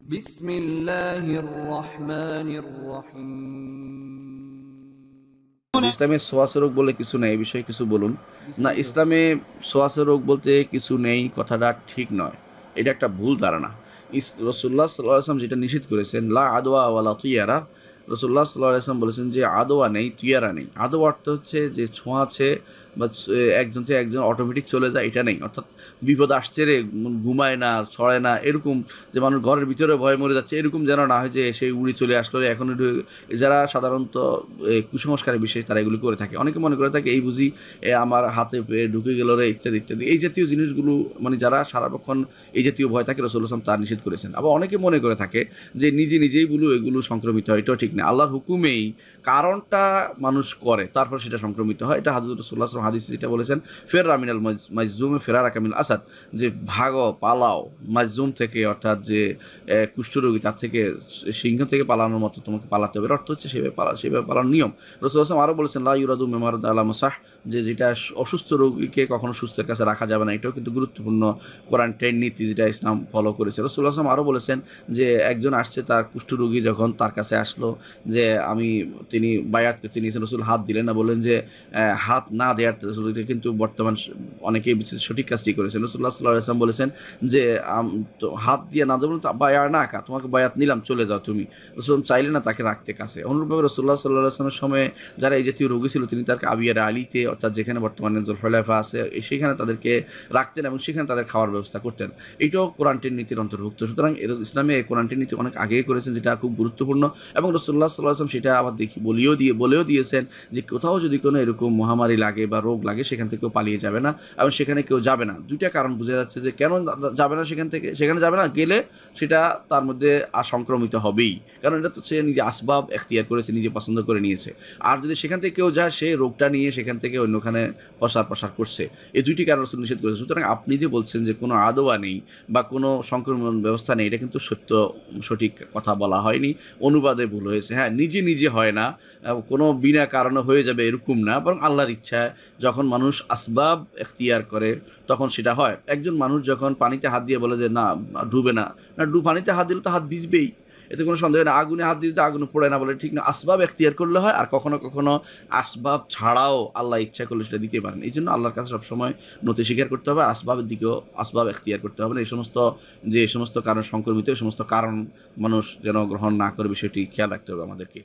বিসমিল্লাহির রহমানির রহিম। ইসলামে সোয়াসে রোগ বলে কিছু নেই, এই বিষয়ে কিছু বলুন। না, ইসলামে সোয়াসে রোগ বলতে কিছু নেই কথাটা ঠিক নয়, এটা একটা ভুল ধারণা। রসুল্লাহ সাল্লাহ আসলাম যেটা নিষেধ করেছেন, লা আদোয়া ওয়ালা তুইয়ারা, রসুল্লাহ সাল্লাহ আসলাম বলেছেন যে আদোয়া নেই, তুইয়ারা নেই। আদোয়া অর্থ হচ্ছে যে ছোঁয়া আছে বা একজন থেকে একজন অটোমেটিক চলে যায়, এটা নেই। অর্থাৎ বিপদ আসছে রে, ঘুমায় না, ছড়ায় না, এরকম যে মানুষ ঘরের ভিতরে ভয়ে মরে যাচ্ছে এরকম যেন না হয় যে সে উড়ি চলে আসলো এখন। যারা সাধারণত কুসংস্কারের বিষয়ে তারা এগুলি করে থাকে, অনেকে মনে করে থাকে এই বুঝি আমার হাতে ঢুকে গেল রে, ইত্যাদি ইত্যাদি। এই জাতীয় জিনিসগুলো মানে যারা সারাক্ষণ এই জাতীয় ভয় থাকে, রসুল আসলাম তার নিষেধ করেছেন। আবার অনেকে মনে করে থাকে যে নিজে নিজেই এগুলো সংক্রমিত হয়, এটাও ঠিক না। আল্লাহর হুকুমেই কারণটা মানুষ করে, তারপর সেটা সংক্রমিত হয়। এটা হাদিস রসুল্লাহ আসলাম হাদিসে যেটা বলেছেন, ফের রামিনাল মাজজুমে ফেরার আকামিল আসাদ, যে ভাগো পালাও মাজজুম থেকে, অর্থাৎ যে কুষ্ঠরোগী তার থেকে, সিংহ থেকে পালানোর মতো তোমাকে পালাতে হবে। এর অর্থ হচ্ছে সেভাবে পালানোর নিয়ম। রসুল আসলাম আরও বলেছেন লা ইউরাদু মেমারদ আলা মুসাহ, যে যেটা অসুস্থ রোগীকে কখনো সুস্থের কাছে রাখা যাবে না। এটাও কিন্তু গুরুত্বপূর্ণ কোয়ারেন্টাইন নীতি যেটা ইসলাম ফলো করেছে। রসুল আসলাম আরও বলেছেন যে একজন আসছে, তার কুষ্ঠরোগী যখন তার কাছে আসলো, যে তিনি বায়াত করতে নিয়েছেন, রসুল হাত দিলেন না, বললেন যে হাত না দেওয়ার রসুল, কিন্তু বর্তমান অনেকেই সঠিক কাজটি করেছেন। রসুল্লাহ সাল্লাহ আসলাম বলেছেন যে তো হাত দিয়ে না দেবেন তো বায়ার না কা, তোমাকে বায়াত নিলাম, চলে যাও তুমি। রসুল চাইলে না তাকে রাখতে কাছে। অনুরূপভাবে রসুল্লাহ সাল্লাহ আসলামের সময়ে যারা এই জাতীয় রোগী ছিল, তিনি তাকে আবিয়ার আলীতে, অর্থাৎ যেখানে বর্তমানে জুলহুলাইফা আছে, সেখানে তাদেরকে রাখতেন এবং সেখানে তাদের খাওয়ার ব্যবস্থা করতেন। এইটাও কোরান্টিন নীতির অন্তর্ভুক্ত। সুতরাং ইসলামে কোরান্টিন নীতি অনেক আগেই করেছেন, যেটা খুব গুরুত্বপূর্ণ। এবং রসুল্লাহ সাল্লাহ আসলাম সেটা আবার বলেও দিয়েছেন যে কোথাও যদি কোনো এরকম মহামারী লাগে বা রোগ লাগে, সেখান থেকে কেউ পালিয়ে যাবে না এবং সেখানে কেউ যাবে না। দুইটা কারণ বোঝা যাচ্ছে যে কেন যাবে না, সেখানে যাবে না, গেলে সেটা তার মধ্যে সংক্রমিত হবেই। কারণ এটা তো সে নিজে আসবাব এখতিয়ার করেছে, নিজে পছন্দ করে নিয়েছে। আর যদি সেখান থেকে কেউ যায়, সে রোগটা নিয়ে সেখান থেকে অন্যখানে প্রসার করছে। এই দুইটি কারণ রসুল নিষেধ করেছে। সুতরাং আপনি যে বলছেন যে কোনো আদোয়া নেই বা কোনো সংক্রমণ ব্যবস্থা নেই, এটা কিন্তু সঠিক কথা বলা হয়নি, অনুবাদে ভুল হয়েছে। হ্যাঁ, নিজে নিজে হয় না, কোনো বিনা কারণে হয়ে যাবে এরকম না, বরং আল্লাহর ইচ্ছায় যখন মানুষ আসবাব এখতিয়ার করে তখন সেটা হয়। একজন মানুষ যখন পানিতে হাত দিয়ে বলে যে না ডুবে না, পানিতে হাত দিলে তো হাত ভিজবেই, এতে কোনো সন্দেহ না। আগুনে হাত দিতে আগুনে পড়ে না, বলে ঠিক না। আসবাব এখতিয়ার করলে হয়, আর কখনো কখনো আসবাব ছাড়াও আল্লাহ ইচ্ছা করলে সেটা দিতে পারেন। এই জন্য আল্লাহর কাছে সবসময় নতি স্বীকার করতে হবে, আসবাবের দিকেও আসবাব এখতিয়ার করতে হবে না। এই সমস্ত কারণ সংক্রমিত, এই সমস্ত কারণ মানুষ যেন গ্রহণ না করে, বিষয়টি খেয়াল রাখতে হবে আমাদেরকে।